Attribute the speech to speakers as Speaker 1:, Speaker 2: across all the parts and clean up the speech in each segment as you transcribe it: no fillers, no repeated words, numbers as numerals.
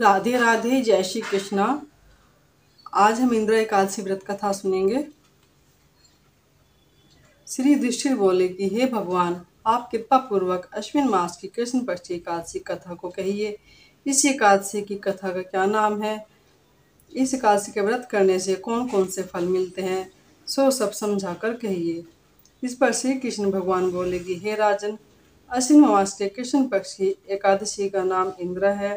Speaker 1: राधे राधे, जय श्री कृष्णा। आज हम इंद्र एकादशी व्रत कथा सुनेंगे। श्री युधिष्ठिर बोले कि हे भगवान, आप कृपा पूर्वक अश्विन मास की कृष्ण पक्ष की एकादशी कथा को कहिए। इस एकादशी की कथा का क्या नाम है? इस एकादशी के व्रत करने से कौन कौन से फल मिलते हैं, सो सब समझाकर कहिए। इस पर श्री कृष्ण भगवान बोले कि हे राजन, अश्विन मास के कृष्ण पक्ष की एकादशी का नाम इंद्र है।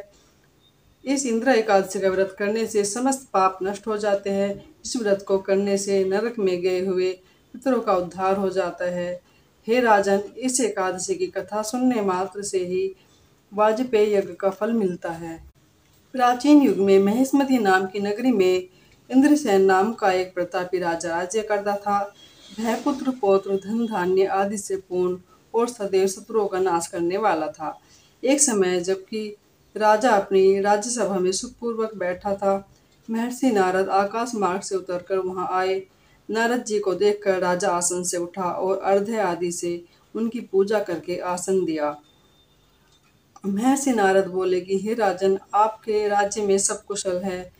Speaker 1: इस इंद्र एकादशी का व्रत करने से समस्त पाप नष्ट हो जाते हैं। इस व्रत को करने से नरक में गए हुए पितरों का उद्धार हो जाता है। हे राजन, इस एकादशी की कथा सुनने मात्र से ही वाजपेयी यज्ञ का फल मिलता है। प्राचीन युग में महिष्मती नाम की नगरी में इंद्रसेन नाम का एक प्रतापी राजा राज्य करता था। वह पुत्र पौत्र धन धान्य आदि से पूर्ण और सदैव शत्रुओं का नाश करने वाला था। एक समय जबकि राजा अपनी राज्यसभा में सुखपूर्वक बैठा था, महर्षि नारद आकाश मार्ग से उतरकर वहां आए। नारद जी को देखकर राजा आसन से उठा और अर्घ्य आदि से उनकी पूजा करके आसन दिया। महर्षि नारद बोले कि हे राजन, आपके राज्य में सब कुशल है।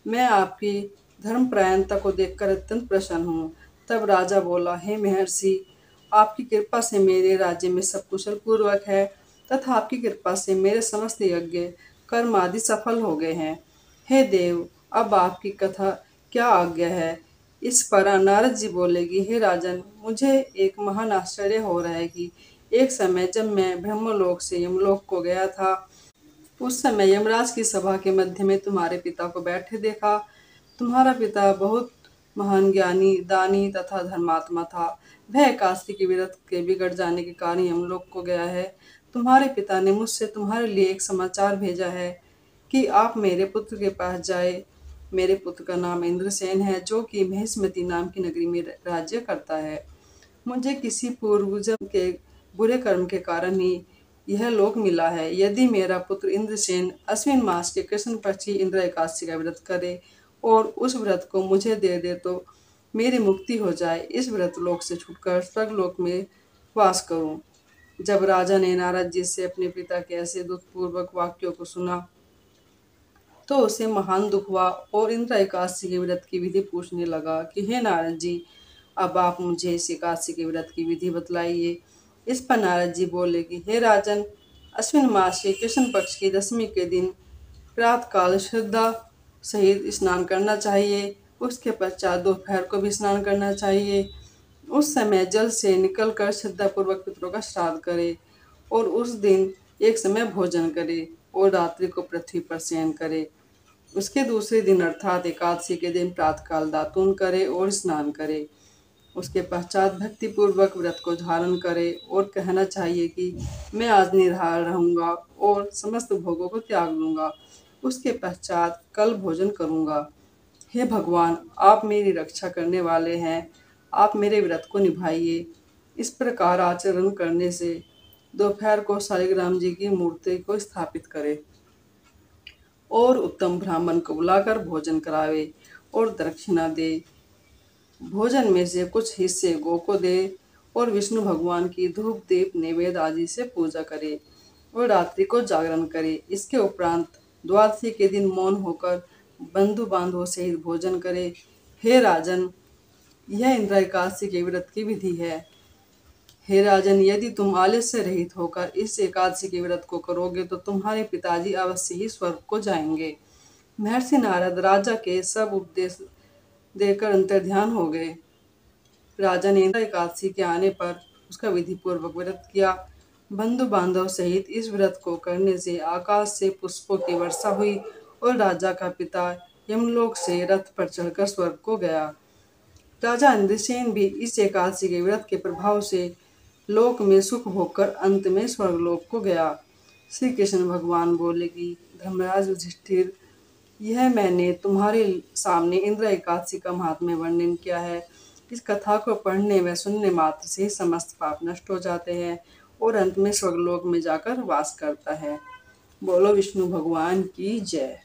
Speaker 1: मैं आपकी धर्मपरायणता को देखकर अत्यंत प्रसन्न हूँ। तब राजा बोला, हे महर्षि, आपकी कृपा से मेरे राज्य में सब कुशल पूर्वक है तथा आपकी कृपा से मेरे समस्त यज्ञ कर्म आदि सफल हो गए हैं। हे देव, अब आपकी कथा क्या आज्ञा है? इस पर नारद जी बोले कि हे राजन, मुझे एक महान आश्चर्य हो रहा है कि एक समय जब मैं ब्रह्मलोक से यमलोक को गया था, उस समय यमराज की सभा के मध्य में तुम्हारे पिता को बैठे देखा। तुम्हारा पिता बहुत महान ज्ञानी, दानी तथा धर्मात्मा था। वह काशी के व्रत के बिगड़ जाने के कारण यमलोक को गया है। तुम्हारे पिता ने मुझसे तुम्हारे लिए एक समाचार भेजा है कि आप मेरे पुत्र के पास जाए। मेरे पुत्र का नाम इंद्रसेन है, जो कि महिष्मती नाम की नगरी में राज्य करता है। मुझे किसी पूर्वजन्म के बुरे कर्म के कारण ही यह लोक मिला है। यदि मेरा पुत्र इंद्रसेन अश्विन मास के कृष्ण पक्ष की इंद्र एकादशी का व्रत करे और उस व्रत को मुझे दे दे तो मेरी मुक्ति हो जाए। इस व्रत लोक से छूटकर स्वर्गलोक में वास करूं। जब राजा ने नारद जी से अपने पिता के ऐसे दुखपूर्वक वाक्यों को सुना तो उसे महान दुख हुआ और इंद्र एकादशी के व्रत की विधि पूछने लगा कि हे नारद जी, अब आप मुझे इस एकादशी के व्रत की विधि बतलाइए। इस पर नारद जी बोले कि हे राजन, अश्विन मास के कृष्ण पक्ष की दशमी के दिन प्रातः काल श्रद्धा सहित स्नान करना चाहिए। उसके पश्चात दोपहर को भी स्नान करना चाहिए। उस समय जल से निकलकर श्रद्धापूर्वक पितरों का श्राद्ध करे और उस दिन एक समय भोजन करे और रात्रि को पृथ्वी पर शयन करे। उसके दूसरे दिन अर्थात एकादशी के दिन प्रातःकाल दातून करे और स्नान करे। उसके पश्चात भक्तिपूर्वक व्रत को धारण करे और कहना चाहिए कि मैं आज निराहार रहूंगा और समस्त भोगों को त्याग लूंगा। उसके पश्चात कल भोजन करूंगा। हे भगवान, आप मेरी रक्षा करने वाले हैं, आप मेरे व्रत को निभाइए। इस प्रकार आचरण करने से दोपहर को शालिग्राम जी की मूर्ति को स्थापित करे और उत्तम ब्राह्मण को बुलाकर भोजन करावे और दक्षिणा दे। भोजन में से कुछ हिस्से गौ को दे और विष्णु भगवान की धूप दीप नैवेद्य आदि से पूजा करे और रात्रि को जागरण करे। इसके उपरांत द्वादशी के दिन मौन होकर बंधु बांधवों सहित भोजन करे। हे राजन, यह इंद्र एकादशी के व्रत की विधि है। हे राजन, यदि तुम आलस्य रहित होकर इस एकादशी के व्रत को करोगे तो तुम्हारे पिताजी अवश्य ही स्वर्ग को जाएंगे। महर्षि नारद राजा के सब उपदेश देकर अंतर्ध्यान हो गए। राजा ने इंद्र एकादशी के आने पर उसका विधि पूर्वक व्रत किया। बंधु बांधव सहित इस व्रत को करने से आकाश से पुष्पों की वर्षा हुई और राजा का पिता यमलोक से रथ पर चढ़कर स्वर्ग को गया। राजा इंद्रसेन भी इस एकादशी के व्रत के प्रभाव से लोक में सुख भोगकर अंत में स्वर्गलोक को गया। श्री कृष्ण भगवान बोले कि धर्मराज युधिष्ठिर, यह मैंने तुम्हारे सामने इंद्र एकादशी का महात्म्य वर्णन किया है। इस कथा को पढ़ने व सुनने मात्र से ही समस्त पाप नष्ट हो जाते हैं और अंत में स्वर्गलोक में जाकर वास करता है। बोलो विष्णु भगवान की जय।